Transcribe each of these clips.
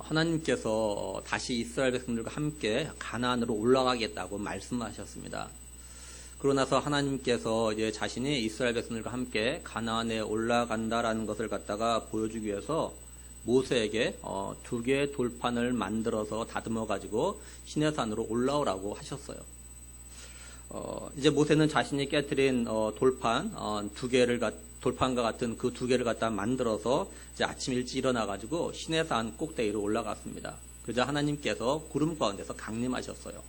하나님께서 다시 이스라엘 백성들과 함께 가나안으로 올라가겠다고 말씀하셨습니다. 그러고 나서 하나님께서 이제 자신이 이스라엘 백성들과 함께 가나안에 올라간다라는 것을 갖다가 보여주기 위해서 모세에게 2개의 돌판을 만들어서 다듬어 가지고 시내산으로 올라오라고 하셨어요. 이제 모세는 자신이 깨뜨린 돌판 2개를 돌판과 같은 그 2개를 갖다 만들어서 이제 아침 일찍 일어나 가지고 시내산 꼭대기로 올라갔습니다. 그러자 하나님께서 구름 가운데서 강림하셨어요.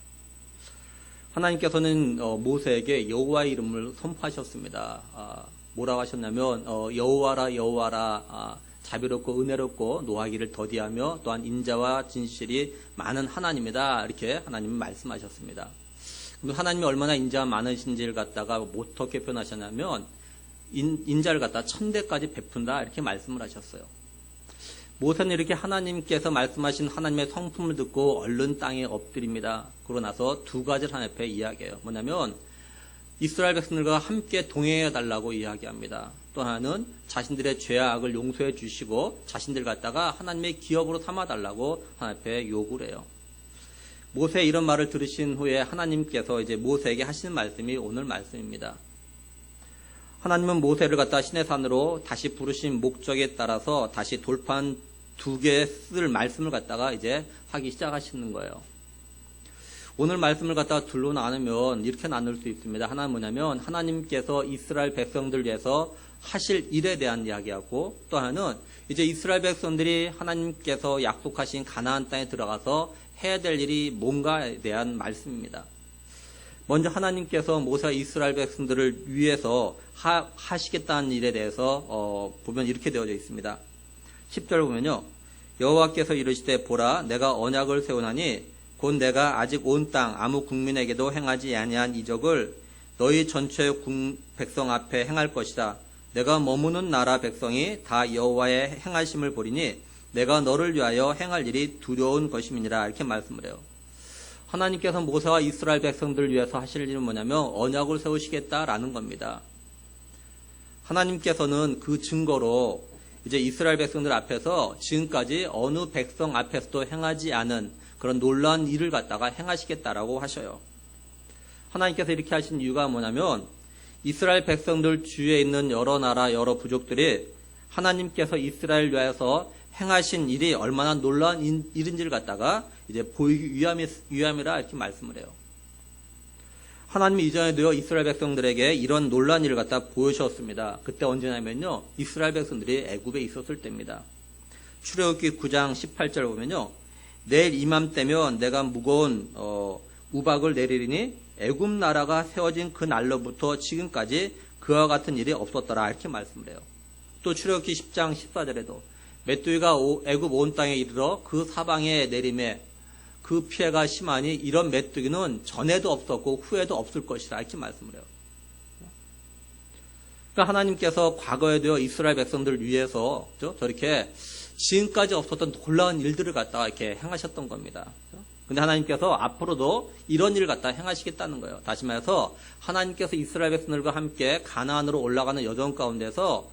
하나님께서는 모세에게 여호와의 이름을 선포하셨습니다. 뭐라고 하셨냐면 여호와라 여호와라 자비롭고 은혜롭고 노하기를 더디하며 또한 인자와 진실이 많은 하나님이다. 이렇게 하나님은 말씀하셨습니다. 하나님이 얼마나 인자가 많으신지를 갖다가 어떻게 표현하셨냐면 인자를 갖다 1000대까지 베푼다 이렇게 말씀을 하셨어요. 모세는 이렇게 하나님께서 말씀하신 하나님의 성품을 듣고 얼른 땅에 엎드립니다. 그러고 나서 2가지를 하나님 앞에 이야기해요. 뭐냐면 이스라엘 백성들과 함께 동행해 달라고 이야기합니다. 또 하나는 자신들의 죄악을 용서해 주시고 자신들 갖다가 하나님의 기업으로 삼아 달라고 하나님 앞에 요구를 해요. 모세의 이런 말을 들으신 후에 하나님께서 이제 모세에게 하시는 말씀이 오늘 말씀입니다. 하나님은 모세를 갖다 시내산으로 다시 부르신 목적에 따라서 다시 돌판 2개 쓸 말씀을 갖다가 이제 하기 시작하시는 거예요. 오늘 말씀을 갖다가 둘로 나누면 이렇게 나눌 수 있습니다. 하나는 뭐냐면 하나님께서 이스라엘 백성들 위해서 하실 일에 대한 이야기하고 또 하나는 이제 이스라엘 백성들이 하나님께서 약속하신 가나안 땅에 들어가서 해야 될 일이 뭔가에 대한 말씀입니다. 먼저 하나님께서 모세와 이스라엘 백성들을 위해서 하시겠다는 일에 대해서 보면 이렇게 되어져 있습니다. 10절 보면요. 여호와께서 이르시되 보라 내가 언약을 세우나니 곧 내가 아직 온 땅 아무 국민에게도 행하지 아니한 이적을 너희 전체 백성 앞에 행할 것이다. 내가 머무는 나라 백성이 다 여호와의 행하심을 보리니 내가 너를 위하여 행할 일이 두려운 것임이니라 이렇게 말씀을 해요. 하나님께서 모세와 이스라엘 백성들을 위해서 하실 일은 뭐냐면 언약을 세우시겠다라는 겁니다. 하나님께서는 그 증거로 이제 이스라엘 백성들 앞에서 지금까지 어느 백성 앞에서도 행하지 않은 그런 놀라운 일을 갖다가 행하시겠다라고 하셔요. 하나님께서 이렇게 하신 이유가 뭐냐면 이스라엘 백성들 주위에 있는 여러 나라 여러 부족들이 하나님께서 이스라엘 위해서 행하신 일이 얼마나 놀라운 일인지를 갖다가 이제 보이기 위함이라 이렇게 말씀을 해요. 하나님이 이전에도요 이스라엘 백성들에게 이런 놀라운 일을 갖다 보여주셨습니다. 그때 언제냐면요 이스라엘 백성들이 애굽에 있었을 때입니다. 출애굽기 9장 18절 보면요 내일 이맘때면 내가 무거운 우박을 내리리니 애굽 나라가 세워진 그 날로부터 지금까지 그와 같은 일이 없었더라 이렇게 말씀을 해요. 또 출애굽기 10장 14절에도 메뚜기가 애굽 온 땅에 이르러 그 사방에 내림에 그 피해가 심하니 이런 메뚜기는 전에도 없었고 후에도 없을 것이라 이렇게 말씀을 해요. 그러니까 하나님께서 과거에도 이스라엘 백성들을 위해서 저렇게 지금까지 없었던 놀라운 일들을 갖다가 이렇게 행하셨던 겁니다. 근데 하나님께서 앞으로도 이런 일을 갖다 행하시겠다는 거예요. 다시 말해서 하나님께서 이스라엘 백성들과 함께 가나안으로 올라가는 여정 가운데서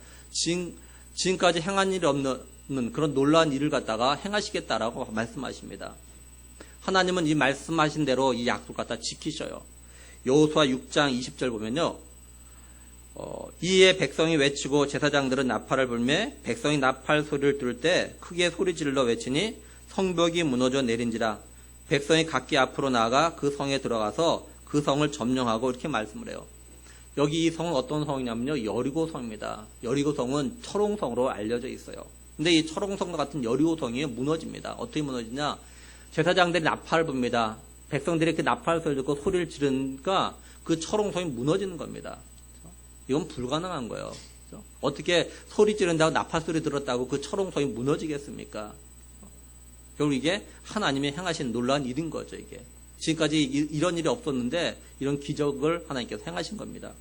지금까지 행한 일이 없는 그런 놀라운 일을 갖다가 행하시겠다라고 말씀하십니다. 하나님은 이 말씀하신 대로 이 약속 갖다 지키셔요. 여호수아 6장 20절 보면요. 이에 백성이 외치고 제사장들은 나팔을 불며 백성이 나팔 소리를 들을 때 크게 소리질러 외치니 성벽이 무너져 내린지라 백성이 각기 앞으로 나아가 그 성에 들어가서 그 성을 점령하고 이렇게 말씀을 해요. 여기 이 성은 어떤 성이냐면요. 여리고성입니다. 여리고성은 철옹성으로 알려져 있어요. 근데 이 철옹성과 같은 여리고성이 무너집니다. 어떻게 무너지냐? 제사장들이 나팔을 붑니다. 백성들이 그 나팔 소리를 듣고 소리를 지르니까 그 철옹성이 무너지는 겁니다. 이건 불가능한 거예요. 어떻게 소리 지른다고 나팔 소리 들었다고 그 철옹성이 무너지겠습니까? 결국 이게 하나님이 행하신 놀라운 일인 거죠. 이게 지금까지 이런 일이 없었는데 이런 기적을 하나님께서 행하신 겁니다.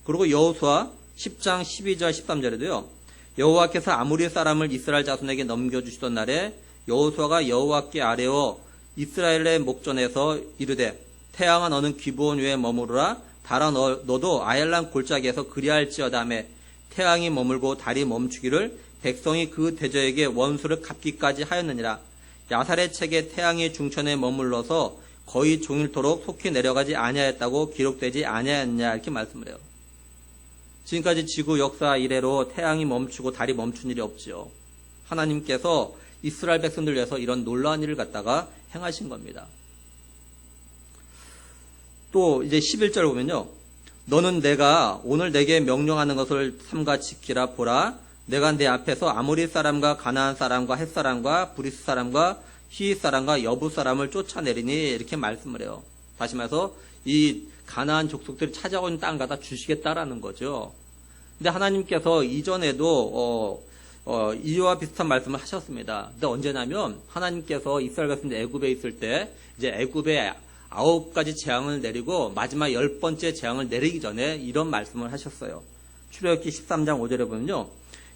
그리고 여호수아 10장 12절 13절에도요. 여호와께서 아모리 사람을 이스라엘 자손에게 넘겨주시던 날에 여호수아가 여호와께 아뢰어 이스라엘의 목전에서 이르되 태양아 너는 기브온 위에 머무르라 달아 너도 아얄란 골짜기에서 그리할지어다매 태양이 머물고 달이 멈추기를 백성이 그 대저에게 원수를 갚기까지 하였느니라. 야살의 책에 태양이 중천에 머물러서 거의 종일토록 속히 내려가지 아니하였다고 기록되지 아니하였냐 이렇게 말씀을 해요. 지금까지 지구 역사 이래로 태양이 멈추고 달이 멈춘 일이 없지요. 하나님께서 이스라엘 백성들 위해서 이런 놀라운 일을 갖다가 행하신 겁니다. 또 이제 11절 보면요. 너는 내가 오늘 내게 명령하는 것을 삼가 지키라. 보라, 내가 내 앞에서 아모리 사람과 가나안 사람과 헷 사람과 브리스 사람과 히윗 사람과 여부 사람을 쫓아내리니 이렇게 말씀을 해요. 다시 말해서 이 가나안 족속들이 찾아온 땅 갖다 주시겠다라는 거죠. 근데 하나님께서 이전에도 이와 비슷한 말씀을 하셨습니다. 근데 언제냐면 하나님께서 이스라엘 백성들 애굽에 있을 때 이제 애굽에 9가지 재앙을 내리고 마지막 10번째 재앙을 내리기 전에 이런 말씀을 하셨어요. 출애굽기 13장 5절에 보면요.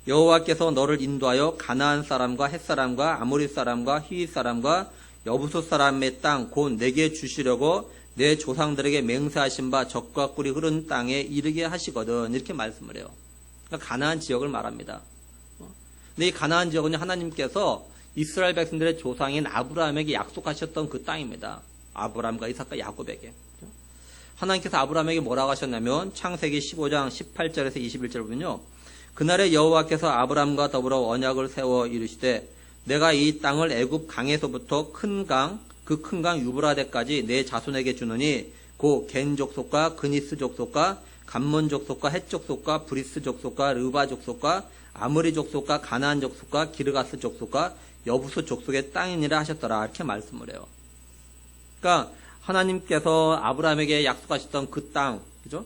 여호와께서 너를 인도하여 가나안 사람과 헷 사람과 아모리 사람과 히윗 사람과 여부수 사람의 땅 곧 내게 주시려고 내 조상들에게 맹세하신 바 젖과 꿀이 흐르는 땅에 이르게 하시거든 이렇게 말씀을 해요. 그러니까 가나안 지역을 말합니다. 근데 이 가나안 지역은 하나님께서 이스라엘 백성들의 조상인 아브라함에게 약속하셨던 그 땅입니다. 아브라함과 이삭과 야곱에게. 하나님께서 아브라함에게 뭐라고 하셨냐면 창세기 15장 18절에서 21절 보면요. 그날에 여호와께서 아브라함과 더불어 언약을 세워 이르시되 내가 이 땅을 애굽 강에서부터 큰 강, 그 큰 강 유브라데까지 내 자손에게 주느니 고 겐 족속과 그니스 족속과 감몬 족속과 헷 족속과 브리스 족속과 르바 족속과 아므리 족속과 가나안 족속과 기르가스 족속과 여부수 족속의 땅이니라 하셨더라 이렇게 말씀을 해요. 그러니까 하나님께서 아브라함에게 약속하셨던 그 땅, 그죠?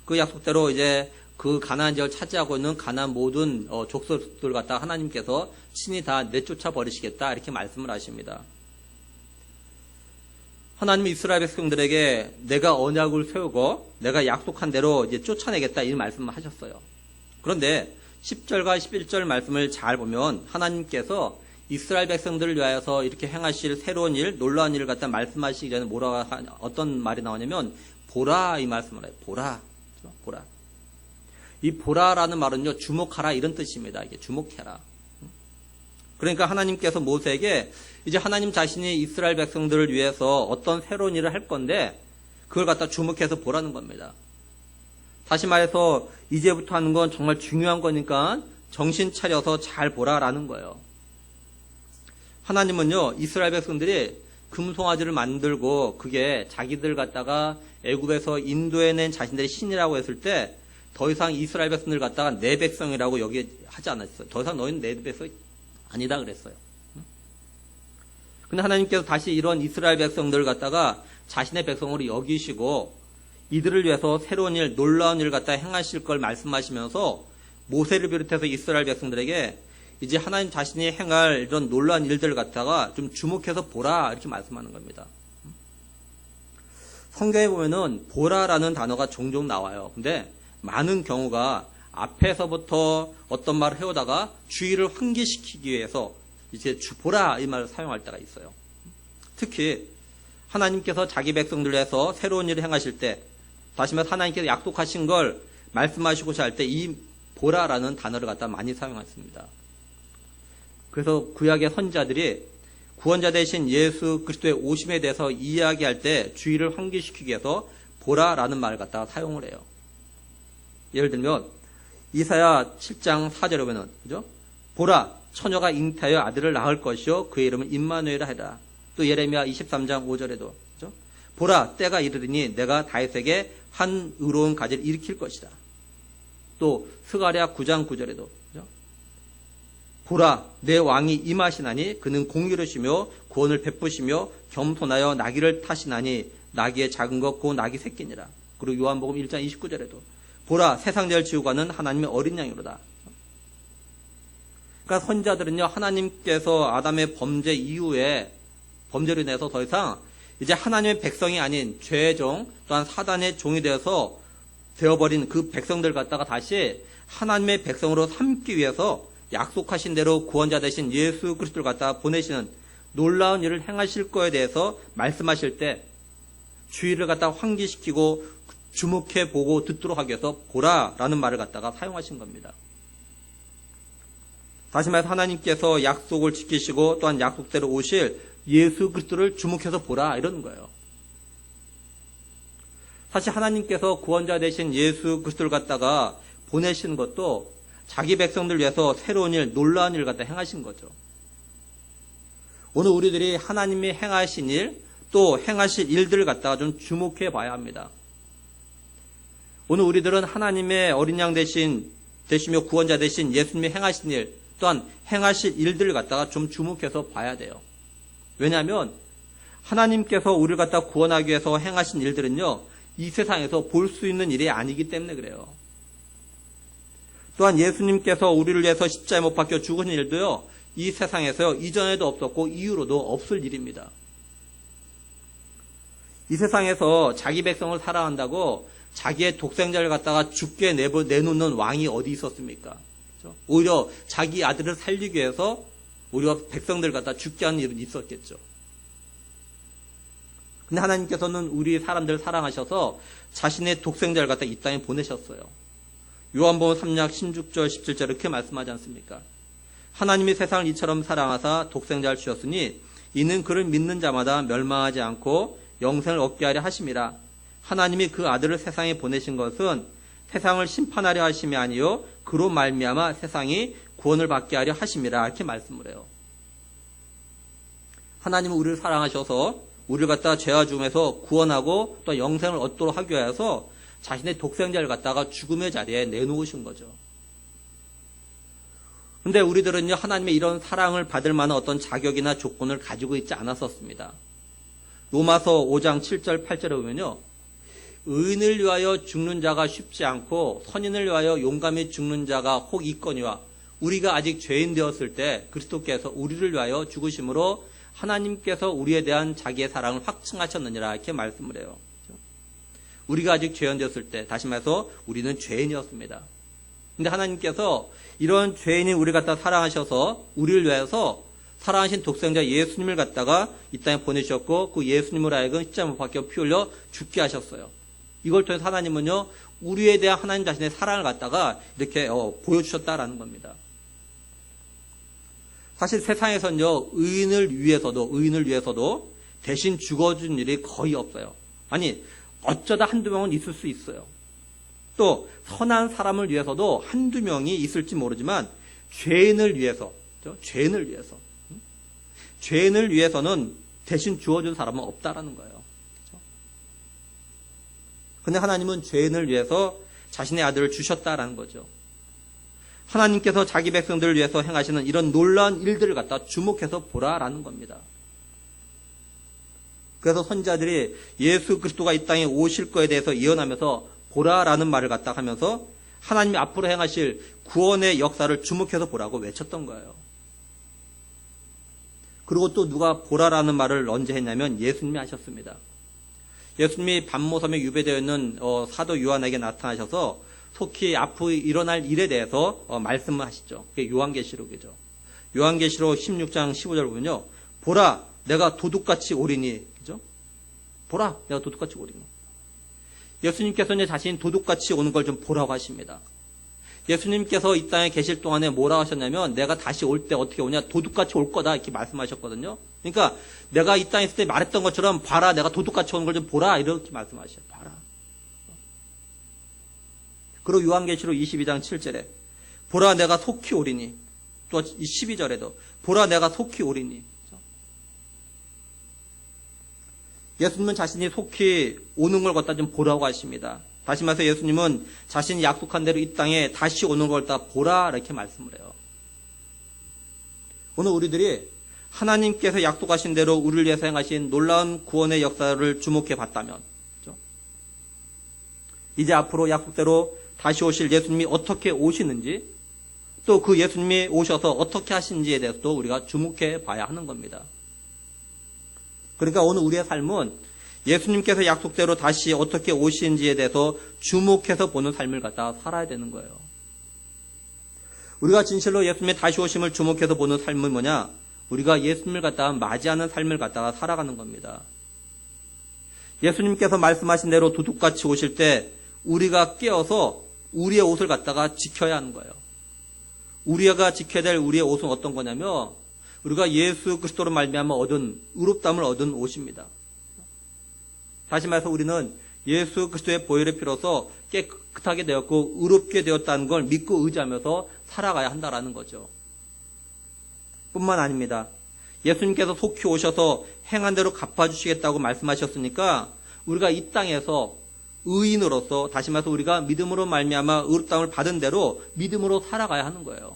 그 약속대로 이제 그 가나안 지역을 차지하고 있는 가나안 모든 족속들 갖다 하나님께서 친히 다 내쫓아 버리시겠다 이렇게 말씀을 하십니다. 하나님이 이스라엘 백성들에게 내가 언약을 세우고 내가 약속한 대로 이제 쫓아내겠다 이 말씀을 하셨어요. 그런데 10절과 11절 말씀을 잘 보면 하나님께서 이스라엘 백성들을 위하여서 이렇게 행하실 새로운 일, 놀라운 일을 갖다 말씀하시기 전에 어떤 말이 나오냐면 보라 이 말씀을 해요. 보라. 보라. 이 보라라는 말은요, 주목하라 이런 뜻입니다. 이게 주목해라. 그러니까 하나님께서 모세에게 이제 하나님 자신이 이스라엘 백성들을 위해서 어떤 새로운 일을 할 건데 그걸 갖다 주목해서 보라는 겁니다. 다시 말해서 이제부터 하는 건 정말 중요한 거니까 정신 차려서 잘 보라라는 거예요. 하나님은요, 이스라엘 백성들이 금송아지를 만들고 그게 자기들 갖다가 애굽에서 인도해낸 자신들의 신이라고 했을 때 더 이상 이스라엘 백성들 갖다가 내 백성이라고 여기 하지 않았어요. 더 이상 너희는 내 백성이 아니다 그랬어요. 근데 하나님께서 다시 이런 이스라엘 백성들을 갖다가 자신의 백성으로 여기시고 이들을 위해서 새로운 일, 놀라운 일을 갖다 행하실 걸 말씀하시면서 모세를 비롯해서 이스라엘 백성들에게 이제 하나님 자신이 행할 이런 놀라운 일들을 갖다가 좀 주목해서 보라 이렇게 말씀하는 겁니다. 성경에 보면은 보라라는 단어가 종종 나와요. 근데 많은 경우가 앞에서부터 어떤 말을 해오다가 주의를 환기시키기 위해서 이제 보라 이 말을 사용할 때가 있어요. 특히 하나님께서 자기 백성들을 위해서 새로운 일을 행하실 때 다시 말해서 하나님께서 약속하신 걸 말씀하시고자 할 때 이 보라라는 단어를 갖다 많이 사용했습니다. 그래서 구약의 선지자들이 구원자 되신 예수 그리스도의 오심에 대해서 이야기할 때 주의를 환기시키기 위해서 보라라는 말을 갖다가 사용을 해요. 예를 들면 이사야 7장 4절에 보면 그죠? 보라 처녀가 잉태하여 아들을 낳을 것이요 그의 이름은 임마누엘이라 하리라. 또 예레미야 23장 5절에도 그죠? 보라 때가 이르리니 내가 다윗에게 한 의로운 가지를 일으킬 것이다. 또 스가랴 9장 9절에도 그죠? 보라 내 왕이 임하시나니 그는 공의로시며 구원을 베푸시며 겸손하여 나귀를 타시나니 나귀의 작은 것 곧 나귀 새끼니라. 그리고 요한복음 1장 29절에도 보라 세상죄를 지우고 가는 하나님의 어린 양이로다. 그러니까 선지자들은요 하나님께서 아담의 범죄 이후에 범죄로 인해서 더 이상 이제 하나님의 백성이 아닌 죄의 종 또한 사단의 종이 되어버린 그 백성들 갖다가 다시 하나님의 백성으로 삼기 위해서 약속하신 대로 구원자 되신 예수 그리스도를 갖다가 보내시는 놀라운 일을 행하실 거에 대해서 말씀하실 때 주의를 갖다가 환기시키고 주목해 보고 듣도록 하기 위해서 보라라는 말을 갖다가 사용하신 겁니다. 다시 말해서 하나님께서 약속을 지키시고 또한 약속대로 오실 예수 그리스도를 주목해서 보라 이러는 거예요. 사실 하나님께서 구원자 되신 예수 그리스도를 갖다가 보내신 것도 자기 백성들 위해서 새로운 일, 놀라운 일을 갖다 행하신 거죠. 오늘 우리들이 하나님이 행하신 일, 또 행하실 일들을 갖다가 좀 주목해 봐야 합니다. 오늘 우리들은 하나님의 어린 양 되시며 구원자 되신 예수님이 행하신 일, 또한 행하실 일들을 갖다가 좀 주목해서 봐야 돼요. 왜냐하면 하나님께서 우리를 갖다 구원하기 위해서 행하신 일들은요, 이 세상에서 볼 수 있는 일이 아니기 때문에 그래요. 또한 예수님께서 우리를 위해서 십자가에 못 박혀 죽으신 일도요, 이 세상에서요, 이전에도 없었고 이후로도 없을 일입니다. 이 세상에서 자기 백성을 사랑한다고 자기의 독생자를 갖다가 죽게 내놓는 왕이 어디 있었습니까? 그렇죠? 오히려 자기 아들을 살리기 위해서 오히려 백성들을 갖다 죽게 하는 일은 있었겠죠. 근데 하나님께서는 우리 사람들을 사랑하셔서 자신의 독생자를 갖다 이 땅에 보내셨어요. 요한복음 3장 16절 17절 이렇게 말씀하지 않습니까? 하나님이 세상을 이처럼 사랑하사 독생자를 주셨으니 이는 그를 믿는 자마다 멸망하지 않고 영생을 얻게 하려 하심이라. 하나님이 그 아들을 세상에 보내신 것은 세상을 심판하려 하심이 아니요 그로 말미암아 세상이 구원을 받게 하려 하심이라 이렇게 말씀을 해요. 하나님은 우리를 사랑하셔서 우리를 갖다가 죄와 죽음에서 구원하고 또 영생을 얻도록 하기 위해서 자신의 독생자를 갖다가 죽음의 자리에 내놓으신 거죠. 근데 우리들은요, 하나님의 이런 사랑을 받을 만한 어떤 자격이나 조건을 가지고 있지 않았었습니다. 로마서 5장 7절 8절에 보면요, 의인을 위하여 죽는 자가 쉽지 않고 선인을 위하여 용감히 죽는 자가 혹 있거니와 우리가 아직 죄인 되었을 때 그리스도께서 우리를 위하여 죽으심으로 하나님께서 우리에 대한 자기의 사랑을 확증하셨느니라 이렇게 말씀을 해요. 우리가 아직 죄인 되었을 때, 다시 말해서 우리는 죄인이었습니다. 근데 하나님께서 이런 죄인이 우리를 갖다 사랑하셔서 우리를 위해서 사랑하신 독생자 예수님을 갖다가 이 땅에 보내셨고 그 예수님을 하여금 십자가에 못 박혀 피 흘려 죽게 하셨어요. 이걸 통해서 하나님은요, 우리에 대한 하나님 자신의 사랑을 갖다가 이렇게 보여주셨다라는 겁니다. 사실 세상에서는요, 의인을 위해서도 대신 죽어준 일이 거의 없어요. 아니, 어쩌다 한두 명은 있을 수 있어요. 또 선한 사람을 위해서도 한두 명이 있을지 모르지만 죄인을 위해서는 대신 주어준 사람은 없다라는 거예요. 그런데 하나님은 죄인을 위해서 자신의 아들을 주셨다라는 거죠. 하나님께서 자기 백성들을 위해서 행하시는 이런 놀라운 일들을 갖다 주목해서 보라라는 겁니다. 그래서 선지자들이 예수 그리스도가 이 땅에 오실 거에 대해서 예언하면서 보라라는 말을 갖다 하면서 하나님이 앞으로 행하실 구원의 역사를 주목해서 보라고 외쳤던 거예요. 그리고 또 누가 보라라는 말을 언제 했냐면 예수님이 하셨습니다. 예수님이 밤모섬에 유배되어 있는 사도 요한에게 나타나셔서 속히 앞으로 일어날 일에 대해서 말씀을 하시죠. 그게 요한계시록이죠. 요한계시록 16장 15절 보면요. 보라, 내가 도둑같이 오리니. 그죠? 보라, 내가 도둑같이 오리니. 예수님께서는 자신이 도둑같이 오는 걸 좀 보라고 하십니다. 예수님께서 이 땅에 계실 동안에 뭐라고 하셨냐면 내가 다시 올 때 어떻게 오냐? 도둑같이 올 거다 이렇게 말씀하셨거든요. 그러니까 내가 이 땅에 있을 때 말했던 것처럼 봐라, 내가 도둑같이 오는 걸 좀 보라 이렇게 말씀하셔요. 봐라. 그리고 요한계시록 22장 7절에 보라 내가 속히 오리니, 또 12절에도 보라 내가 속히 오리니. 예수님은 자신이 속히 오는 걸 갖다 좀 보라고 하십니다. 다시 말해서 예수님은 자신이 약속한 대로 이 땅에 다시 오는 걸 다 보라 이렇게 말씀을 해요. 오늘 우리들이 하나님께서 약속하신 대로 우리를 위해서 행하신 놀라운 구원의 역사를 주목해 봤다면, 그렇죠? 이제 앞으로 약속대로 다시 오실 예수님이 어떻게 오시는지, 또 그 예수님이 오셔서 어떻게 하시는지에 대해서도 우리가 주목해 봐야 하는 겁니다. 그러니까 오늘 우리의 삶은 예수님께서 약속대로 다시 어떻게 오시는지에 대해서 주목해서 보는 삶을 갖다 살아야 되는 거예요. 우리가 진실로 예수님의 다시 오심을 주목해서 보는 삶은 뭐냐? 우리가 예수님을 갖다가 맞이하는 삶을 갖다가 살아가는 겁니다. 예수님께서 말씀하신 대로 도둑같이 오실 때 우리가 깨어서 우리의 옷을 갖다가 지켜야 하는 거예요. 우리가 지켜야 될 우리의 옷은 어떤 거냐면 우리가 예수 그리스도로 말미암아 얻은 의롭다함을 얻은 옷입니다. 다시 말해서 우리는 예수 그리스도의 보혈의 피로서 깨끗하게 되었고 의롭게 되었다는 걸 믿고 의지하면서 살아가야 한다라는 거죠. 뿐만 아닙니다. 예수님께서 속히 오셔서 행한 대로 갚아주시겠다고 말씀하셨으니까 우리가 이 땅에서 의인으로서 다시 말해서 우리가 믿음으로 말미암아 의롭다함을 받은 대로 믿음으로 살아가야 하는 거예요.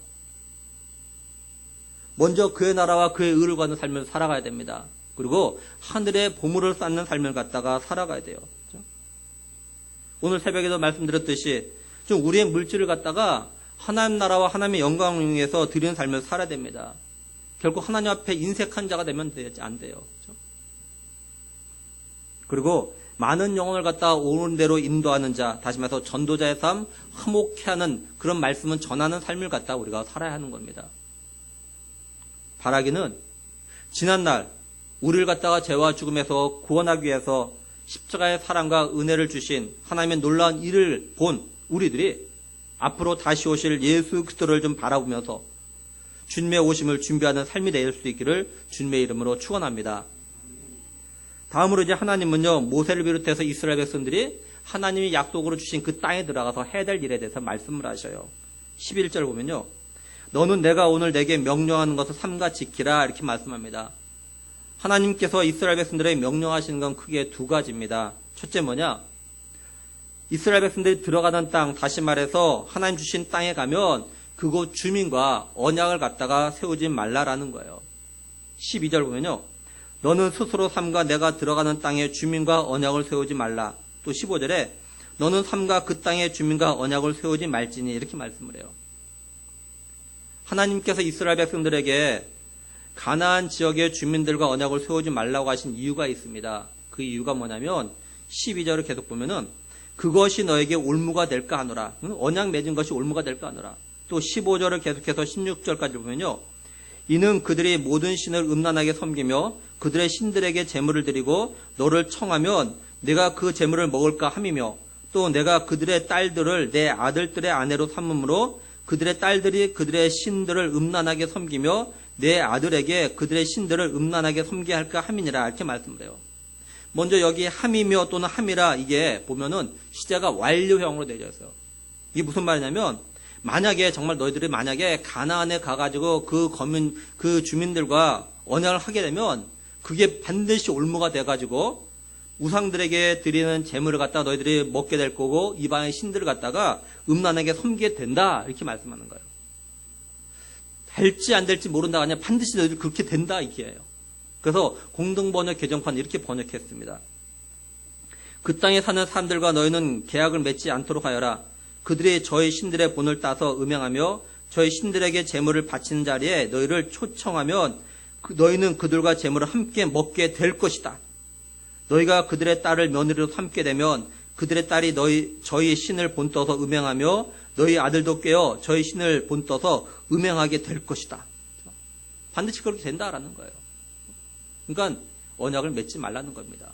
먼저 그의 나라와 그의 의를 구하는 삶을 살아가야 됩니다. 그리고 하늘의 보물을 쌓는 삶을 갖다가 살아가야 돼요. 그렇죠? 오늘 새벽에도 말씀드렸듯이 좀 우리의 물질을 갖다가 하나님 나라와 하나님의 영광을 위해서 드리는 삶을 살아야 됩니다. 결국 하나님 앞에 인색한 자가 되면 안 돼요. 그렇죠? 그리고 많은 영혼을 갖다가 옳은 대로 인도하는 자, 다시 말해서 전도자의 삶, 화목케 하는 그런 말씀은 전하는 삶을 갖다가 우리가 살아야 하는 겁니다. 바라기는 지난날 우리를 갖다가 죄와 죽음에서 구원하기 위해서 십자가의 사랑과 은혜를 주신 하나님의 놀라운 일을 본 우리들이 앞으로 다시 오실 예수 그리스도를 좀 바라보면서 주님의 오심을 준비하는 삶이 될 수 있기를 주님의 이름으로 축원합니다. 다음으로 이제 하나님은요, 모세를 비롯해서 이스라엘 백성들이 하나님이 약속으로 주신 그 땅에 들어가서 해야 될 일에 대해서 말씀을 하셔요. 11절 보면요, 너는 내가 오늘 내게 명령하는 것을 삼가 지키라 이렇게 말씀합니다. 하나님께서 이스라엘 백성들에게 명령하시는 건 크게 두 가지입니다. 첫째 뭐냐? 이스라엘 백성들이 들어가는 땅, 다시 말해서 하나님 주신 땅에 가면 그곳 주민과 언약을 갖다가 세우지 말라라는 거예요. 12절 보면요, 너는 스스로 삼가 내가 들어가는 땅에 주민과 언약을 세우지 말라. 또 15절에 너는 삼가 그 땅에 주민과 언약을 세우지 말지니 이렇게 말씀을 해요. 하나님께서 이스라엘 백성들에게 가나안 지역의 주민들과 언약을 세우지 말라고 하신 이유가 있습니다. 그 이유가 뭐냐면 12절을 계속 보면은 그것이 너에게 올무가 될까 하노라. 언약 맺은 것이 올무가 될까 하노라. 또 15절을 계속해서 16절까지 보면요, 이는 그들이 모든 신을 음란하게 섬기며 그들의 신들에게 제물을 드리고 너를 청하면 내가 그 제물을 먹을까 함이며 또 내가 그들의 딸들을 내 아들들의 아내로 삼음으로 그들의 딸들이 그들의 신들을 음란하게 섬기며 내 아들에게 그들의 신들을 음란하게 섬기게 할까 함이니라 이렇게 말씀을 해요. 먼저 여기 함이며 또는 함이라 이게 보면은 시제가 완료형으로 되어 있어요. 이게 무슨 말이냐면 만약에 정말 너희들이 만약에 가나안에 가가지고 그 주민들과 언약을 하게 되면 그게 반드시 올무가 돼가지고 우상들에게 드리는 제물을 갖다가 너희들이 먹게 될 거고 이방의 신들을 갖다가 음란하게 섬기게 된다 이렇게 말씀하는 거예요. 될지 안 될지 모른다가 아니라 반드시 너희들 그렇게 된다 이게예요. 그래서 공동번역 개정판 이렇게 번역했습니다. 그 땅에 사는 사람들과 너희는 계약을 맺지 않도록 하여라. 그들이 저희 신들의 본을 따서 음행하며 저희 신들에게 제물을 바치는 자리에 너희를 초청하면 너희는 그들과 제물을 함께 먹게 될 것이다. 너희가 그들의 딸을 며느리로 삼게 되면 그들의 딸이 저희 신을 본떠서 음행하며 너희 아들도 깨어 저희 신을 본떠서 음행하게 될 것이다. 반드시 그렇게 된다라는 거예요. 그러니까 언약을 맺지 말라는 겁니다.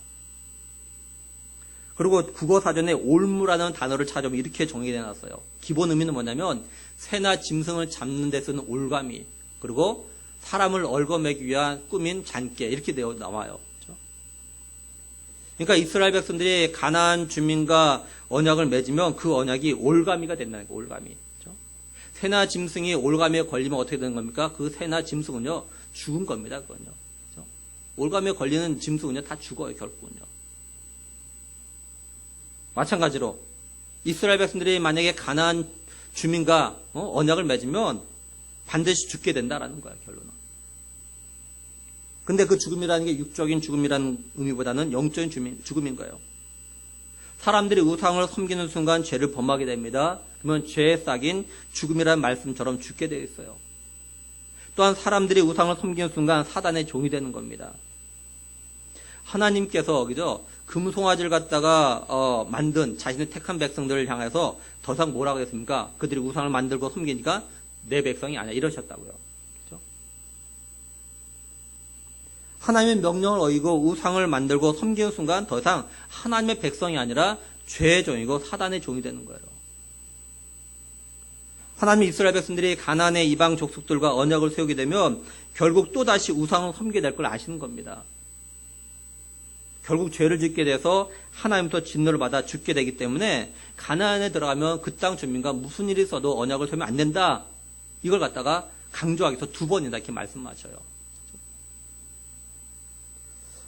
그리고 국어사전에 올무라는 단어를 찾아보면 이렇게 정의되어 놨어요. 기본 의미는 뭐냐면 새나 짐승을 잡는 데 쓰는 올가미, 그리고 사람을 얽어매기 위한 꾸민 잔깨 이렇게 되어 나와요. 그렇죠? 그러니까 이스라엘 백성들이 가나안 주민과 언약을 맺으면 그 언약이 올가미가 된다는 거예요. 올가미. 그렇죠? 새나 짐승이 올가미에 걸리면 어떻게 되는 겁니까? 그 새나 짐승은요 죽은 겁니다. 그건요. 그렇죠? 올가미에 걸리는 짐승은요 다 죽어요. 결국은요. 마찬가지로 이스라엘 백성들이 만약에 가나안 주민과 언약을 맺으면 반드시 죽게 된다라는 거야, 결론은. 근데 그 죽음이라는 게 육적인 죽음이라는 의미보다는 영적인 죽음인 거예요. 사람들이 우상을 섬기는 순간 죄를 범하게 됩니다. 그러면 죄에 싹인 죽음이라는 말씀처럼 죽게 되어 있어요. 또한 사람들이 우상을 섬기는 순간 사단의 종이 되는 겁니다. 하나님께서 그죠? 금송아지를 갖다가 만든 자신의 택한 백성들을 향해서 더 이상 뭐라고 했습니까? 그들이 우상을 만들고 섬기니까 내 백성이 아니야 이러셨다고요. 그렇죠? 하나님의 명령을 어기고 우상을 만들고 섬기는 순간 더 이상 하나님의 백성이 아니라 죄의 종이고 사단의 종이 되는 거예요. 하나님 이스라엘 백성들이 가나안의 이방 족속들과 언약을 세우게 되면 결국 또다시 우상을 섬기게 될 걸 아시는 겁니다. 결국 죄를 짓게 돼서 하나님부터 진노를 받아 죽게 되기 때문에 가나안에 들어가면 그 땅 주민과 무슨 일이 있어도 언약을 세우면 안 된다. 이걸 갖다가 강조하기 위해서 2번이나 이렇게 말씀하셔요.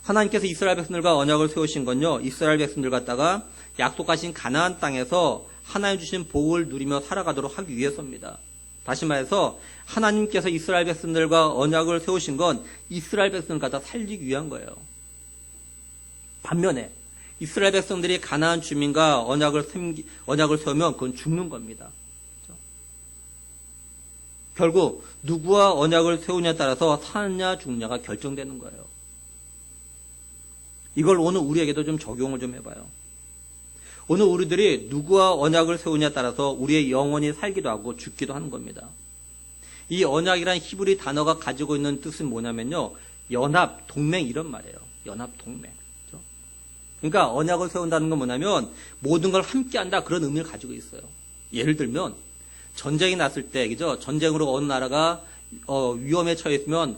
하나님께서 이스라엘 백성들과 언약을 세우신 건요, 이스라엘 백성들 갖다가 약속하신 가나안 땅에서 하나님 주신 복을 누리며 살아가도록 하기 위해서입니다. 다시 말해서 하나님께서 이스라엘 백성들과 언약을 세우신 건 이스라엘 백성을 갖다 살리기 위한 거예요. 반면에 이스라엘 백성들이 가나안 주민과 언약을 세우면 그건 죽는 겁니다. 그렇죠? 결국 누구와 언약을 세우냐에 따라서 사느냐 죽느냐가 결정되는 거예요. 이걸 오늘 우리에게도 좀 적용을 좀 해봐요. 오늘 우리들이 누구와 언약을 세우냐에 따라서 우리의 영혼이 살기도 하고 죽기도 하는 겁니다. 이 언약이란 히브리 단어가 가지고 있는 뜻은 뭐냐면요, 연합, 동맹 이런 말이에요. 연합, 동맹. 그렇죠? 그러니까 언약을 세운다는 건 뭐냐면 모든 걸 함께한다, 그런 의미를 가지고 있어요. 예를 들면 전쟁이 났을 때, 그죠? 전쟁으로 어느 나라가 위험에 처해 있으면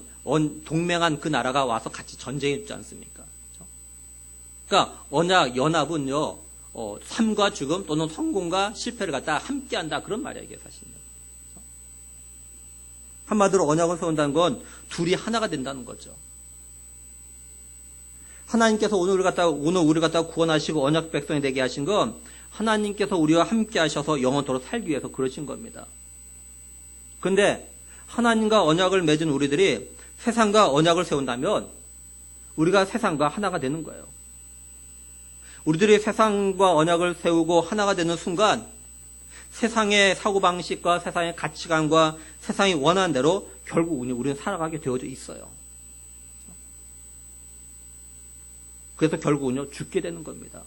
동맹한 그 나라가 와서 같이 전쟁해 주지 않습니까? 그렇죠? 그러니까 언약, 연합은요, 삶과 죽음 또는 성공과 실패를 갖다 함께한다, 그런 말이에요, 이게 사실은. 한마디로 언약을 세운다는 건 둘이 하나가 된다는 거죠. 하나님께서 오늘 우리를 갖다가 구원하시고 언약 백성이 되게 하신 건 하나님께서 우리와 함께 하셔서 영원토록 살기 위해서 그러신 겁니다. 그런데 하나님과 언약을 맺은 우리들이 세상과 언약을 세운다면 우리가 세상과 하나가 되는 거예요. 우리들이 세상과 언약을 세우고 하나가 되는 순간 세상의 사고방식과 세상의 가치관과 세상이 원하는 대로 결국 우리는 살아가게 되어져 있어요. 그래서 결국은요, 죽게 되는 겁니다.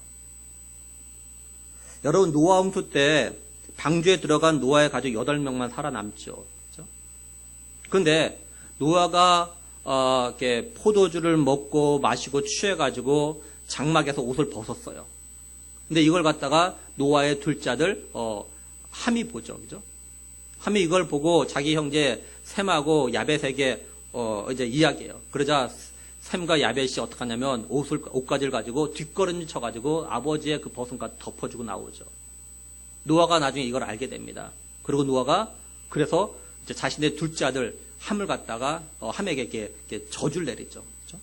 여러분, 노아 홍수 때 방주에 들어간 노아의 가족 8명만 살아남죠. 그렇죠? 그런데 노아가 이렇게 포도주를 먹고 마시고 취해가지고 장막에서 옷을 벗었어요. 근데 이걸 갖다가 노아의 둘째 아들 함이 보죠, 그죠? 함이 이걸 보고 자기 형제 셈하고 야벳에게 이제 이야기해요. 그러자 셈과 야벳이 어떻게 하냐면 옷가지를 가지고 뒷걸음질 쳐가지고 아버지의 그 벗은까지 덮어주고 나오죠. 노아가 나중에 이걸 알게 됩니다. 그리고 노아가 그래서 이제 자신의 둘째 아들 함을 갖다가 함에게 이렇게 저주를 내리죠. 그렇죠?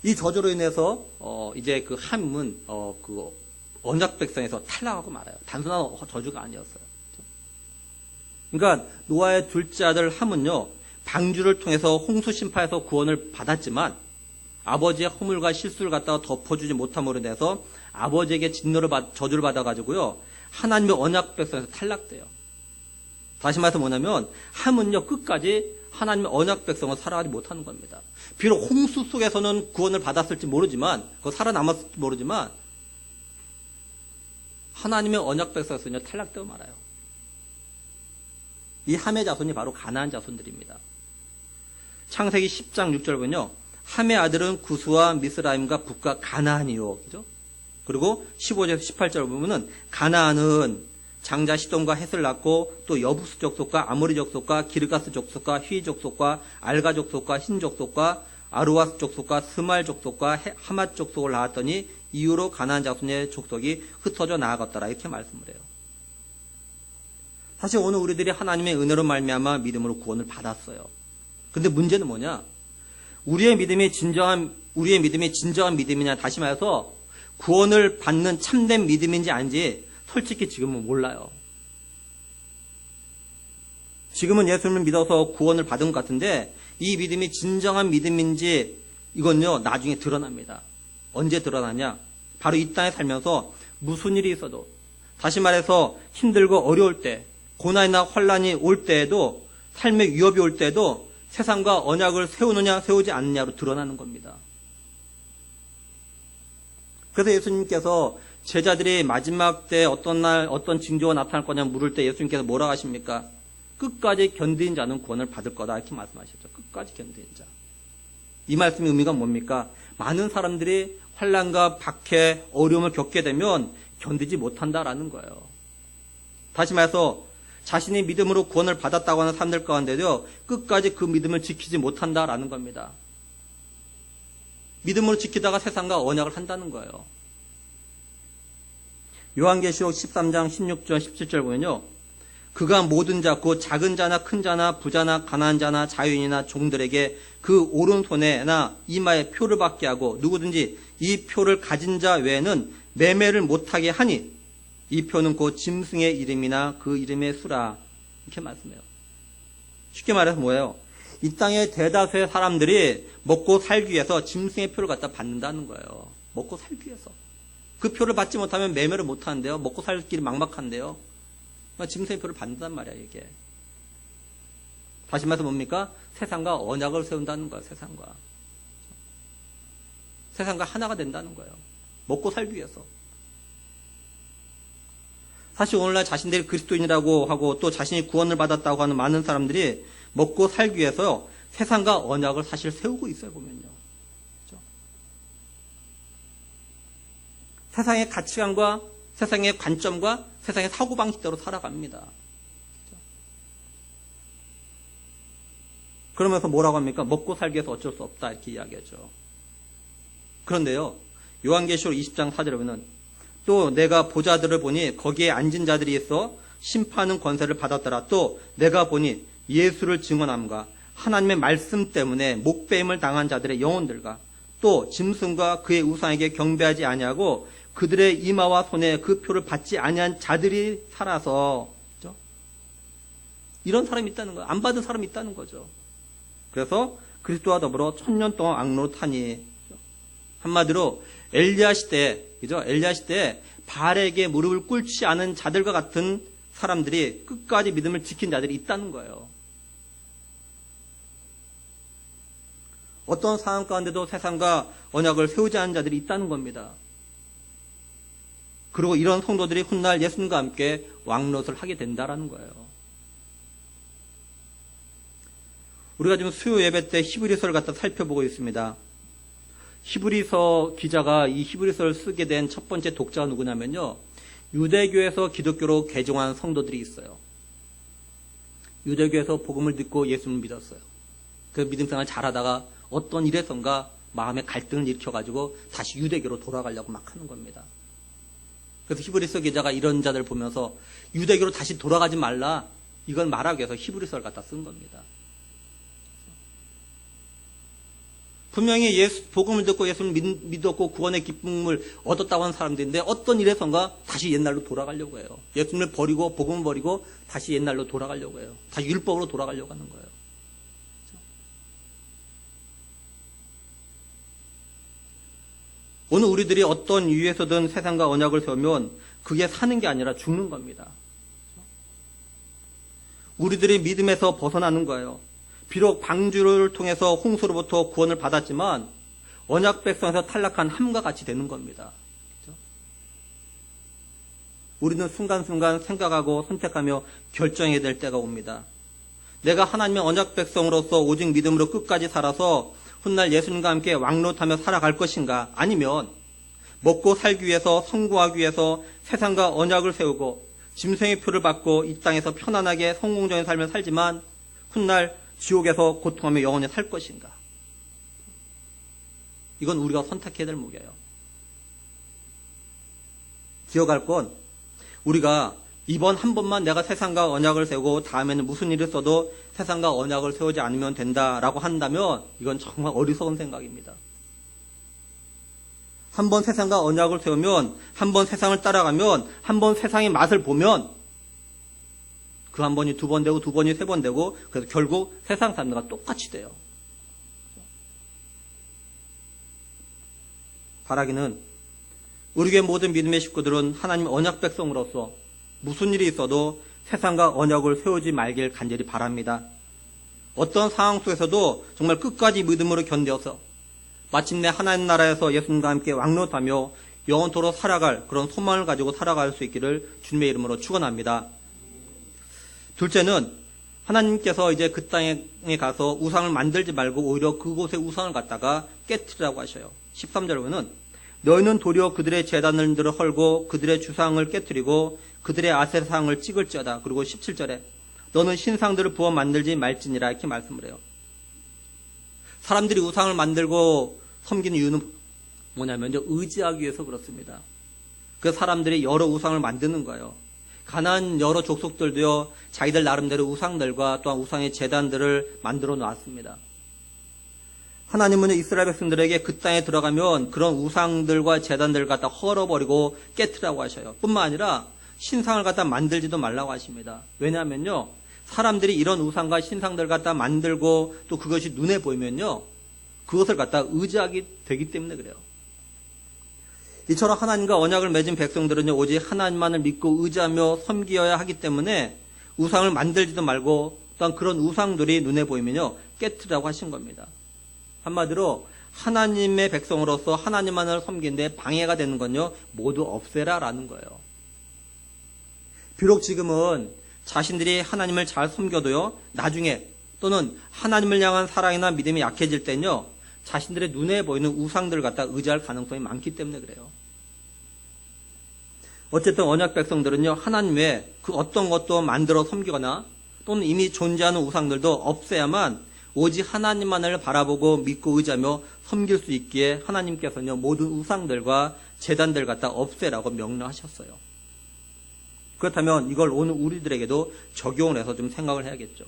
이 저주로 인해서 이제 그 함은 그 언약 백성에서 탈락하고 말아요. 단순한 저주가 아니었어요. 그러니까 노아의 둘째 아들 함은요, 방주를 통해서 홍수 심판에서 구원을 받았지만 아버지의 허물과 실수를 갖다가 덮어주지 못함으로 인해서 아버지에게 저주를 받아가지고요, 하나님의 언약 백성에서 탈락돼요. 다시 말해서 뭐냐면 함은요, 끝까지 하나님의 언약 백성을 살아가지 못하는 겁니다. 비록 홍수 속에서는 구원을 받았을지 모르지만, 살아남았을지 모르지만 하나님의 언약 백성에서는 탈락되어 말아요. 이 함의 자손이 바로 가나안 자손들입니다. 창세기 10장 6절 보면요, 함의 아들은 구스와 미스라임과 북과 가나안이요. 그죠? 그리고 15절에서 18절 보면은 가나안은 장자 시돈과 헷을 낳고 또 여부스 족속과 아모리 족속과 기르가스 족속과 휘 족속과 알가 족속과 흰 족속과 아루와스 족속과 스말 족속과 하맛 족속을 낳았더니 이후로 가나안 자손의 족속이 흩어져 나아갔더라, 이렇게 말씀을 해요. 사실 오늘 우리들이 하나님의 은혜로 말미암아 믿음으로 구원을 받았어요. 근데 문제는 뭐냐? 우리의 믿음이 진정한 믿음이냐, 다시 말해서 구원을 받는 참된 믿음인지 아닌지 솔직히 지금은 몰라요. 지금은 예수님을 믿어서 구원을 받은 것 같은데 이 믿음이 진정한 믿음인지 이건요, 나중에 드러납니다. 언제 드러나냐? 바로 이 땅에 살면서 무슨 일이 있어도, 다시 말해서 힘들고 어려울 때, 고난이나 환란이 올 때에도, 삶의 위협이 올 때에도 세상과 언약을 세우느냐 세우지 않느냐로 드러나는 겁니다. 그래서 예수님께서 제자들이 마지막 때 어떤 날 어떤 징조가 나타날 거냐 물을 때 예수님께서 뭐라고 하십니까? 끝까지 견딘 자는 구원을 받을 거다 이렇게 말씀하셨죠. 끝까지 견딘 자. 이 말씀의 의미가 뭡니까? 많은 사람들이 환난과 박해, 어려움을 겪게 되면 견디지 못한다라는 거예요. 다시 말해서 자신이 믿음으로 구원을 받았다고 하는 사람들 가운데도 끝까지 그 믿음을 지키지 못한다라는 겁니다. 믿음으로 지키다가 세상과 언약을 한다는 거예요. 요한계시록 13장 16절 17절 보면요. 그가 모든 자, 곧 작은 자나 큰 자나 부자나 가난한 자나 자유인이나 종들에게 그 오른손에나 이마에 표를 받게 하고 누구든지 이 표를 가진 자 외에는 매매를 못하게 하니 이 표는 곧 짐승의 이름이나 그 이름의 수라 이렇게 말씀해요. 쉽게 말해서 뭐예요? 이 땅의 대다수의 사람들이 먹고 살기 위해서 짐승의 표를 갖다 받는다는 거예요. 먹고 살기 위해서. 그 표를 받지 못하면 매매를 못하는데요. 먹고 살 길이 막막한데요. 짐승의 표를 받는단 말이야 이게. 다시 말해서 뭡니까? 세상과 언약을 세운다는 거야. 세상과 하나가 된다는 거예요. 먹고 살기 위해서. 사실 오늘날 자신들이 그리스도인이라고 하고 또 자신이 구원을 받았다고 하는 많은 사람들이 먹고 살기 위해서 세상과 언약을 사실 세우고 있어요. 보면요. 그렇죠? 세상의 가치관과 세상의 관점과 세상의 사고방식대로 살아갑니다. 그렇죠? 그러면서 뭐라고 합니까? 먹고 살기 위해서 어쩔 수 없다 이렇게 이야기하죠. 그런데요. 요한계시록 20장 4절에 보면 또 내가 보좌들을 보니 거기에 앉은 자들이 있어 심판하는 권세를 받았더라. 또 내가 보니 예수를 증언함과 하나님의 말씀 때문에 목배임을 당한 자들의 영혼들과 또 짐승과 그의 우상에게 경배하지 아니하고 그들의 이마와 손에 그 표를 받지 아니한 자들이 살아서, 그렇죠? 이런 사람이 있다는 거예요. 안 받은 사람이 있다는 거죠. 그래서 그리스도와 더불어 1000년 동안 악로로 타니, 한마디로 엘리야 시대, 그죠? 엘리야 시대에 바알에게 무릎을 꿇지 않은 자들과 같은 사람들이 끝까지 믿음을 지킨 자들이 있다는 거예요. 어떤 상황 가운데도 세상과 언약을 세우지 않은 자들이 있다는 겁니다. 그리고 이런 성도들이 훗날 예수님과 함께 왕노릇을 하게 된다라는 거예요. 우리가 지금 수요 예배 때 히브리서를 갖다 살펴보고 있습니다. 히브리서 기자가 이 히브리서를 쓰게 된 첫 번째 독자가 누구냐면요. 유대교에서 기독교로 개종한 성도들이 있어요. 유대교에서 복음을 듣고 예수님을 믿었어요. 그 믿음생활 잘하다가 어떤 일에선가 마음의 갈등을 일으켜가지고 다시 유대교로 돌아가려고 막 하는 겁니다. 그래서 히브리서 기자가 이런 자들 보면서 유대교로 다시 돌아가지 말라 이걸 말하기 위해서 히브리서를 갖다 쓴 겁니다. 분명히 복음을 듣고 예수를 믿었고 구원의 기쁨을 얻었다고 하는 사람들인데 어떤 일에선가 다시 옛날로 돌아가려고 해요. 예수님을 버리고 복음을 버리고 다시 옛날로 돌아가려고 해요. 다시 율법으로 돌아가려고 하는 거예요. 오늘 우리들이 어떤 이유에서든 세상과 언약을 세우면 그게 사는 게 아니라 죽는 겁니다. 우리들이 믿음에서 벗어나는 거예요. 비록 방주를 통해서 홍수로부터 구원을 받았지만 언약 백성에서 탈락한 함과 같이 되는 겁니다. 그렇죠? 우리는 순간순간 생각하고 선택하며 결정해야 될 때가 옵니다. 내가 하나님의 언약 백성으로서 오직 믿음으로 끝까지 살아서 훗날 예수님과 함께 왕노릇하며 살아갈 것인가, 아니면 먹고 살기 위해서 성공하기 위해서 세상과 언약을 세우고 짐승의 표를 받고 이 땅에서 편안하게 성공적인 삶을 살지만 훗날 지옥에서 고통하며 영원히 살 것인가. 이건 우리가 선택해야 될 무게예요. 기억할 건 우리가 이번 한 번만 내가 세상과 언약을 세우고 다음에는 무슨 일을 써도 세상과 언약을 세우지 않으면 된다라고 한다면 이건 정말 어리석은 생각입니다. 한 번 세상과 언약을 세우면, 한 번 세상을 따라가면, 한 번 세상의 맛을 보면 그 한 번이 두 번 되고 두 번이 세 번 되고 그래서 결국 세상 사람들과 똑같이 돼요. 바라기는 우리 교회 모든 믿음의 식구들은 하나님 언약 백성으로서 무슨 일이 있어도 세상과 언약을 세우지 말길 간절히 바랍니다. 어떤 상황 속에서도 정말 끝까지 믿음으로 견뎌서 마침내 하나님 나라에서 예수님과 함께 왕노릇하며 영원토록 살아갈 그런 소망을 가지고 살아갈 수 있기를 주님의 이름으로 축원합니다. 둘째는 하나님께서 이제 그 땅에 가서 우상을 만들지 말고 오히려 그곳에 우상을 갖다가 깨트리라고 하셔요. 13절 보면 너희는 도리어 그들의 제단들을 헐고 그들의 주상을 깨트리고 그들의 아세상을 찍을지어다. 그리고 17절에 너는 신상들을 부어 만들지 말지니라 이렇게 말씀을 해요. 사람들이 우상을 만들고 섬기는 이유는 뭐냐면요, 의지하기 위해서 그렇습니다. 그 사람들이 여러 우상을 만드는 거예요. 가나안 여러 족속들도요, 자기들 나름대로 우상들과 또한 우상의 제단들을 만들어 놨습니다. 하나님은 이스라엘 백성들에게 그 땅에 들어가면 그런 우상들과 제단들을 갖다 헐어버리고 깨트라고 하셔요. 뿐만 아니라 신상을 갖다 만들지도 말라고 하십니다. 왜냐하면요, 사람들이 이런 우상과 신상들을 갖다 만들고 또 그것이 눈에 보이면요, 그것을 갖다 의지하게 되기 때문에 그래요. 이처럼 하나님과 언약을 맺은 백성들은요, 오직 하나님만을 믿고 의지하며 섬기어야 하기 때문에 우상을 만들지도 말고 또한 그런 우상들이 눈에 보이면요, 깨트라고 하신 겁니다. 한마디로 하나님의 백성으로서 하나님만을 섬기는데 방해가 되는 건요, 모두 없애라라는 거예요. 비록 지금은 자신들이 하나님을 잘 섬겨도요, 나중에 또는 하나님을 향한 사랑이나 믿음이 약해질 때는요, 자신들의 눈에 보이는 우상들을 갖다 의지할 가능성이 많기 때문에 그래요. 어쨌든 언약 백성들은요, 하나님 외에 그 어떤 것도 만들어 섬기거나 또는 이미 존재하는 우상들도 없애야만 오직 하나님만을 바라보고 믿고 의지하며 섬길 수 있기에 하나님께서는요, 모든 우상들과 제단들 갖다 없애라고 명령하셨어요. 그렇다면 이걸 오늘 우리들에게도 적용을 해서 좀 생각을 해야겠죠.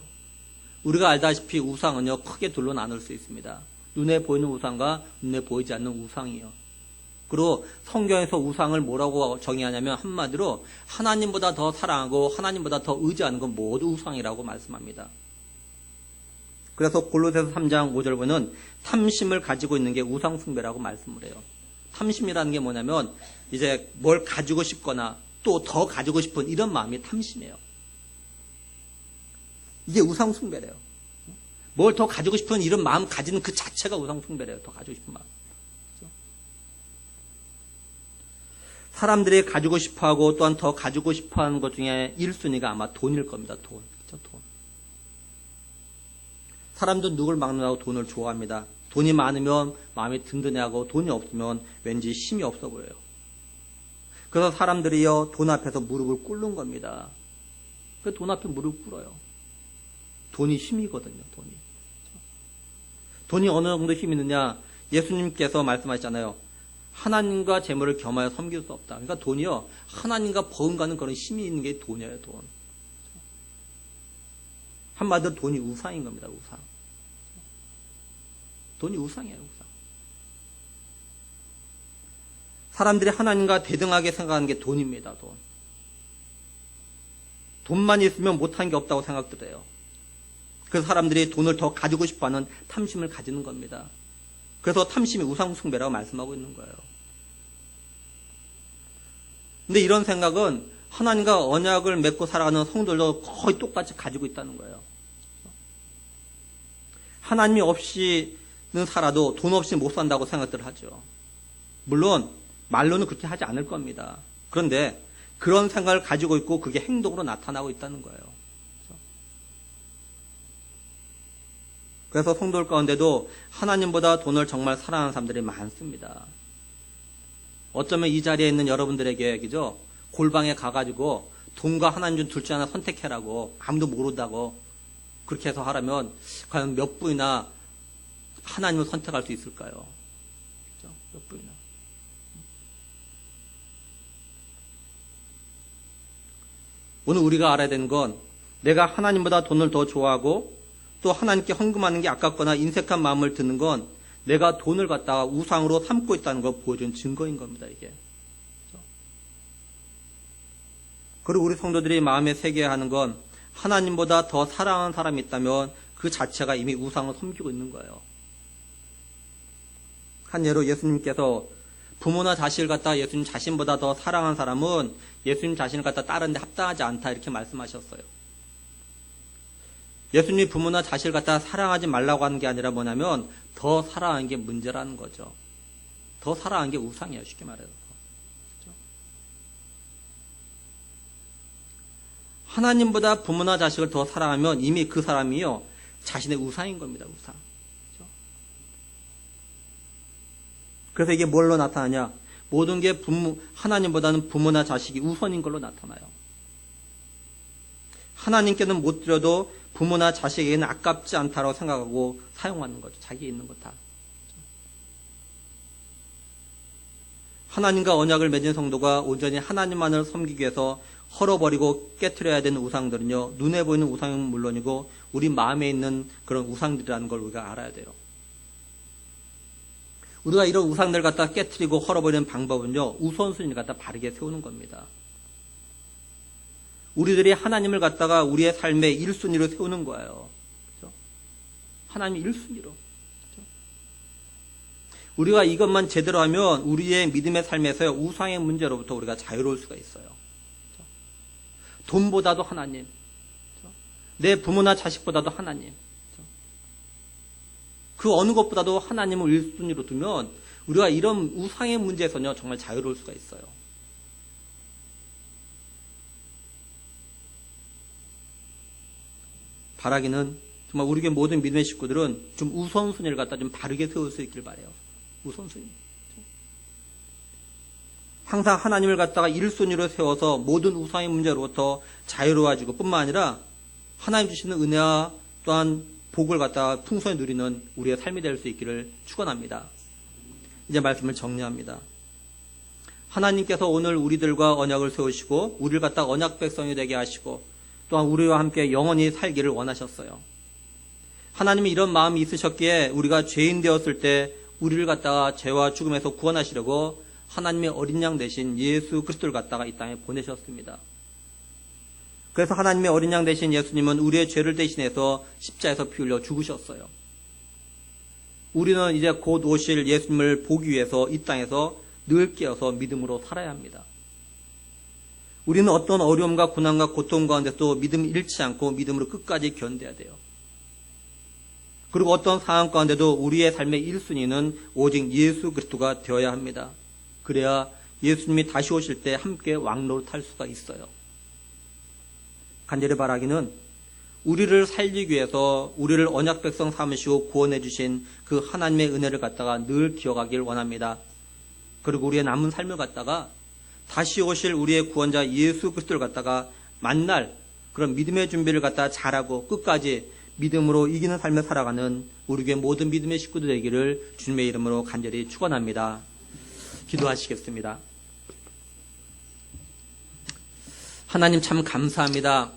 우리가 알다시피 우상은요, 크게 둘로 나눌 수 있습니다. 눈에 보이는 우상과 눈에 보이지 않는 우상이요. 그리고 성경에서 우상을 뭐라고 정의하냐면 한마디로 하나님보다 더 사랑하고 하나님보다 더 의지하는 건 모두 우상이라고 말씀합니다. 그래서 골로새서 3장 5절 보면 탐심을 가지고 있는 게 우상 숭배라고 말씀을 해요. 탐심이라는 게 뭐냐면 이제 뭘 가지고 싶거나 또 더 가지고 싶은 이런 마음이 탐심이에요. 이게 우상 숭배래요. 뭘 더 가지고 싶은 이런 마음 가지는 그 자체가 우상 숭배래요. 더 가지고 싶은 마음. 사람들이 가지고 싶어하고 또한 더 가지고 싶어하는 것 중에 1순위가 아마 돈일 겁니다. 돈. 그렇죠? 돈. 사람도 누굴 막론하고 돈을 좋아합니다. 돈이 많으면 마음이 든든해하고 돈이 없으면 왠지 힘이 없어 보여요. 그래서 사람들이요, 돈 앞에서 무릎을 꿇는 겁니다. 그 돈 앞에 무릎 꿇어요. 돈이 힘이거든요. 돈이 어느 정도 힘이 있느냐, 예수님께서 말씀하셨잖아요. 하나님과 재물을 겸하여 섬길 수 없다. 그러니까 돈이요, 하나님과 버금가는 그런 힘이 있는 게 돈이에요. 돈. 한마디로 돈이 우상인 겁니다. 우상. 돈이 우상이에요. 우상. 사람들이 하나님과 대등하게 생각하는 게 돈입니다. 돈. 돈만 있으면 못한 게 없다고 생각들 해요. 그래서 사람들이 돈을 더 가지고 싶어하는 탐심을 가지는 겁니다. 그래서 탐심이 우상 숭배라고 말씀하고 있는 거예요. 근데 이런 생각은 하나님과 언약을 맺고 살아가는 성도들도 거의 똑같이 가지고 있다는 거예요. 하나님이 없이는 살아도 돈 없이 못 산다고 생각들 하죠. 물론 말로는 그렇게 하지 않을 겁니다. 그런데 그런 생각을 가지고 있고 그게 행동으로 나타나고 있다는 거예요. 그래서 성도들 가운데도 하나님보다 돈을 정말 사랑하는 사람들이 많습니다. 어쩌면 이 자리에 있는 여러분들에게, 그죠? 골방에 가가지고 돈과 하나님 중 둘 중 하나 선택해라고, 아무도 모른다고 그렇게 해서 하라면 과연 몇 분이나 하나님을 선택할 수 있을까요? 그죠? 몇 분이나. 오늘 우리가 알아야 되는 건 내가 하나님보다 돈을 더 좋아하고 또 하나님께 헌금하는 게 아깝거나 인색한 마음을 드는 건 내가 돈을 갖다가 우상으로 삼고 있다는 걸 보여준 증거인 겁니다. 이게. 그리고 우리 성도들이 마음에 새겨야 하는 건 하나님보다 더 사랑하는 사람이 있다면 그 자체가 이미 우상을 섬기고 있는 거예요. 한 예로 예수님께서 부모나 자식을 갖다 예수님 자신보다 더 사랑한 사람은 예수님 자신을 갖다 따르는데 합당하지 않다 이렇게 말씀하셨어요. 예수님이 부모나 자식을 갖다 사랑하지 말라고 하는 게 아니라 뭐냐면 더 사랑하는 게 문제라는 거죠. 더 사랑하는 게 우상이에요. 쉽게 말해서. 그렇죠? 하나님보다 부모나 자식을 더 사랑하면 이미 그 사람이요 자신의 우상인 겁니다. 우상. 그렇죠? 그래서 이게 뭘로 나타나냐? 모든 게 하나님보다는 부모나 자식이 우선인 걸로 나타나요. 하나님께는 못 드려도 부모나 자식에게는 아깝지 않다고 생각하고 사용하는 거죠. 자기에 있는 거 다. 하나님과 언약을 맺은 성도가 온전히 하나님만을 섬기기 위해서 헐어버리고 깨트려야 되는 우상들은요, 눈에 보이는 우상은 물론이고 우리 마음에 있는 그런 우상들이라는 걸 우리가 알아야 돼요. 우리가 이런 우상들 갖다 깨트리고 헐어버리는 방법은요, 우선순위를 갖다 바르게 세우는 겁니다. 우리들이 하나님을 갖다가 우리의 삶의 1순위로 세우는 거예요. 그렇죠? 하나님이 1순위로. 그렇죠? 우리가 이것만 제대로 하면 우리의 믿음의 삶에서 우상의 문제로부터 우리가 자유로울 수가 있어요. 그렇죠? 돈보다도 하나님, 그렇죠? 내 부모나 자식보다도 하나님, 그렇죠? 그 어느 것보다도 하나님을 1순위로 두면 우리가 이런 우상의 문제에서는 정말 자유로울 수가 있어요. 바라기는 정말 우리 교회 모든 믿음의 식구들은 좀 우선순위를 갖다 좀 바르게 세울 수 있길 바라요. 우선순위. 항상 하나님을 갖다가 1순위로 세워서 모든 우상의 문제로부터 자유로워지고 뿐만 아니라 하나님 주시는 은혜와 또한 복을 갖다가 풍성히 누리는 우리의 삶이 될 수 있기를 축원합니다. 이제 말씀을 정리합니다. 하나님께서 오늘 우리들과 언약을 세우시고 우리를 갖다가 언약 백성이 되게 하시고 또한 우리와 함께 영원히 살기를 원하셨어요. 하나님이 이런 마음이 있으셨기에 우리가 죄인 되었을 때 우리를 갖다가 죄와 죽음에서 구원하시려고 하나님의 어린 양 대신 예수 그리스도를 갖다가 이 땅에 보내셨습니다. 그래서 하나님의 어린 양 대신 예수님은 우리의 죄를 대신해서 십자에서 피 흘려 죽으셨어요. 우리는 이제 곧 오실 예수님을 보기 위해서 이 땅에서 늘 깨어서 믿음으로 살아야 합니다. 우리는 어떤 어려움과 고난과 고통 가운데도 믿음을 잃지 않고 믿음으로 끝까지 견뎌야 돼요. 그리고 어떤 상황 가운데도 우리의 삶의 1순위는 오직 예수 그리스도가 되어야 합니다. 그래야 예수님이 다시 오실 때 함께 왕로를 탈 수가 있어요. 간절히 바라기는 우리를 살리기 위해서 우리를 언약 백성 삼으시고 구원해 주신 그 하나님의 은혜를 갖다가 늘 기억하길 원합니다. 그리고 우리의 남은 삶을 갖다가 다시 오실 우리의 구원자 예수 그리스도를 갖다가 만날 그런 믿음의 준비를 갖다가 잘하고 끝까지 믿음으로 이기는 삶을 살아가는 우리 교회 모든 믿음의 식구들 되기를 주님의 이름으로 간절히 축원합니다. 기도하시겠습니다. 하나님 참 감사합니다.